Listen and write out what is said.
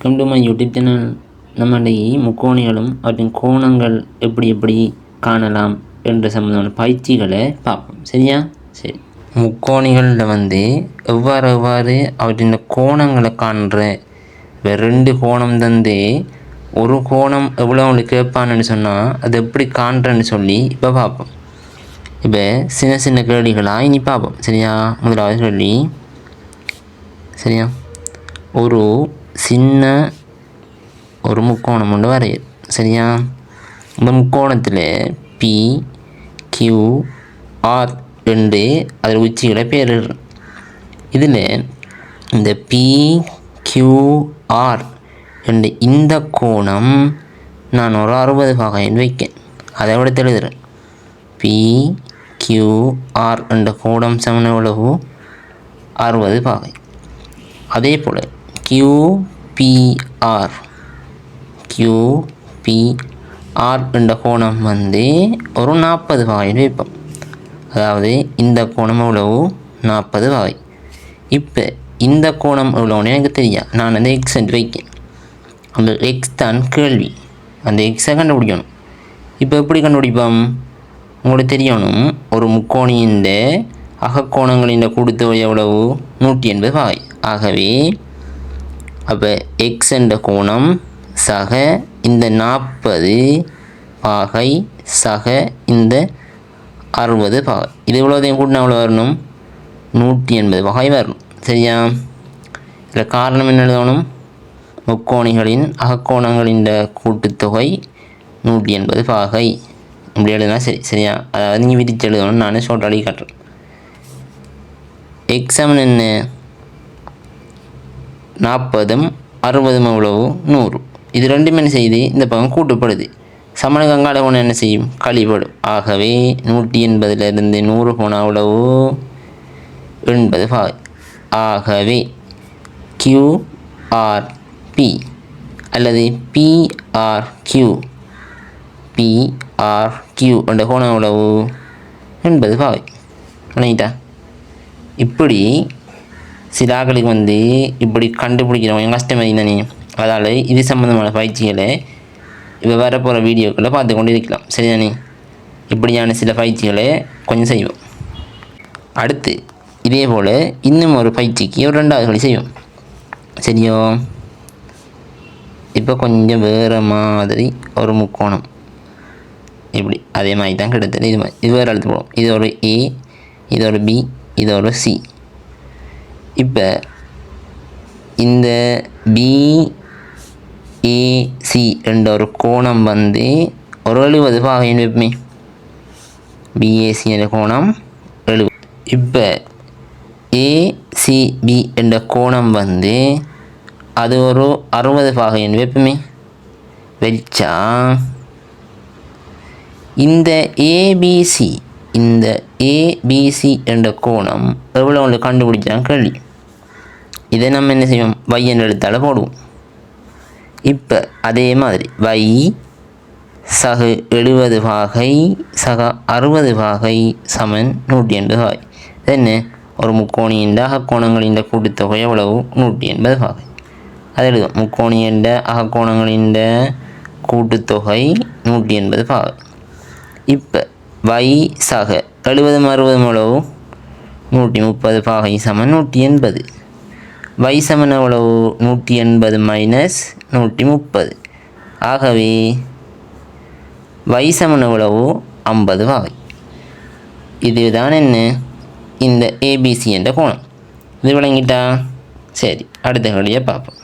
Welcome to my YouTube channel. நம்ம இன்றைக்கி முக்கோணிகளும் அவற்றின் கோணங்கள் எப்படி காணலாம் என்ற சம்பந்தமான பயிற்சிகளை பார்ப்போம். சரியா? சரி. முக்கோணிகளில் எவ்வாறு அவற்றின் கோணங்களை காண்ற ரெண்டு கோணம் தந்து ஒரு கோணம் எவ்வளோ அவங்களுக்கு கேட்பான்னு சொன்னால் அது எப்படி காண்றன்னு சொல்லி இப்போ பார்ப்போம். இப்போ சின்ன கேள்விகளாக இனி பார்ப்போம். சரியா? முதலாவது கேள்வி. சரியா? ஒரு சின்ன ஒரு முக்கோணம் ஒன்று வரையுது. சரியா? இந்த முக்கோணத்தில் PQR ரெண்டு அதில் உச்சிகளை பேர். இதில் இந்த PQR ரெண்டு இந்த கோணம் நான் ஒரு 60 பாகைன்னு வைக்கேன். அதை விட எழுதுறேன். PQR என்ற கோணம் சமன் எவ்வளவு? 60 பாகை. அதே போல் QPR என்ற கோணம் ஒரு 40 பாகைன்னு வைப்போம். அதாவது இந்த கோணம் எவ்வளவு? 40 பாகை. இப்போ இந்த கோணம் எவ்வளோன்னு எனக்கு தெரியாது. நான் அந்த எக்ஸ் என்று வைக்கேன். அந்த எக்ஸ் தான் கேள்வி. அந்த எக்ஸை கண்டுபிடிக்கணும். இப்போ எப்படி கண்டுபிடிப்போம்? உங்களுக்கு தெரியணும், ஒரு முக்கோணியின் அகக்கோணங்களின் கூட்டுத்தொகை எவ்வளவு? 180 பாகை. ஆகவே அப்போ எக்ஸ் என்ற கோணம் சக இந்த 40 பாகை சக இந்த 60 பாகை. இது எவ்வளோதையும் கூட்டினா எவ்வளோ வரணும்? 180 பாகை வரணும். சரியா? இதில் காரணம் என்ன எழுதணும்? முக்கோணிகளின் அகக்கோணங்களின் கூட்டுத்தொகை 180 பாகை. இப்படி எழுதுனா சரி. சரியா? அதாவது நீங்கள் விதிச்சு எழுதணும். நான் ஷார்ட் அடி காட்டுறேன். எக்ஸாம் என்ன? 40 60 எவ்வளவு? 100. இது ரெண்டுமே என்ன செய்யுது? இந்த பக்கம் கூட்டுப்படுது. சமனுக்கு அங்காள போனால் என்ன செய்யும்? கழிப்படும். ஆகவே 180லிருந்து 100 போனால் எவ்வளவு? 80 பாகை. ஆகவே QRP அல்லது PRQ என்ற கோணம் எவ்வளவு? 80 பாகை. பண்ணிட்டா? இப்படி சில ஆக்களுக்கு இப்படி கண்டுபிடிக்கிறவங்க கஷ்டமாக தானே. அதால் இது சம்மந்தமான பயிற்சிகளை இப்போ வரப்போகிற வீடியோக்களை பார்த்து கொண்டு இருக்கலாம். சரிதானே? இப்படியான சில பயிற்சிகளை கொஞ்சம் செய்வோம். அடுத்து இதே போல் இன்னும் ஒரு பயிற்சிக்கு ஒரு 2வது வழி செய்வோம். சரியோ? இப்போ கொஞ்சம் வேறு மாதிரி ஒரு முக்கோணம் இப்படி அதே மாதிரி தான் கிடைத்தது. இது வேறு எழுத்து போடும். இது ஒரு A, இது ஒரு B, இது ஒரு C. இப்போ இந்த BAC என்ற ஒரு கோணம் ஒரு 70 பாகைன்னு வைப்போமே. BAC என்ற கோணம் 70. இப்போ ACB என்ற கோணம் அது ஒரு 60 பாகைன்னு வைப்போமே. வச்சா இந்த ABC என்ற கோணம் எவ்வளோ கண்டுபிடிச்சாங்க கேள்வி. இதை நம்ம என்ன செய்வோம்? y என்ற எழுத்தால் போடுவோம். இப்போ அதே மாதிரி y சக 70 பாகை சக 60 பாகை சமன் 180 பாகை. என்ன? ஒரு முக்கோணியின் அகக்கோணங்களின் கூட்டுத்தொகை எவ்வளவு? 180 பாகை. அது எழுதுவோம். முக்கோணியின் அகக்கோணங்களின் கூட்டுத்தொகை 180 பாகை. இப்போ y சக 70 60 எவ்வளவு? 130 பாகை சமன் 180. y சமன் எவ்வளவு? 180 மைனஸ் 130. ஆகவே y சமன் எவ்வளவு? 50 பாகை. இதுதான் என்ன? இந்த ABC என்ற கோணம். இது விளங்கிட்டா? சரி, அடுத்த கேள்வியை பார்ப்போம்.